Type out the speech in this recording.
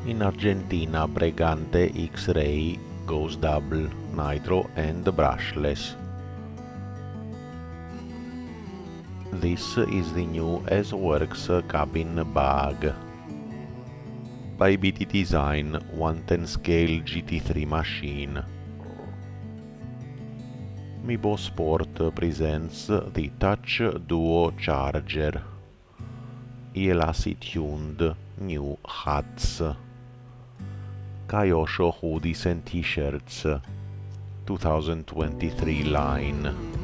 In Argentina, Bregante X-Ray goes double, nitro and brushless. This is the new S-Works cabin bag. By Bittydesign 110 scale GT3 machine. Mibo Sport presents the Touch Duo Charger. EuroRC tuned new hats. Kyosho hoodies and t-shirts 2023 line.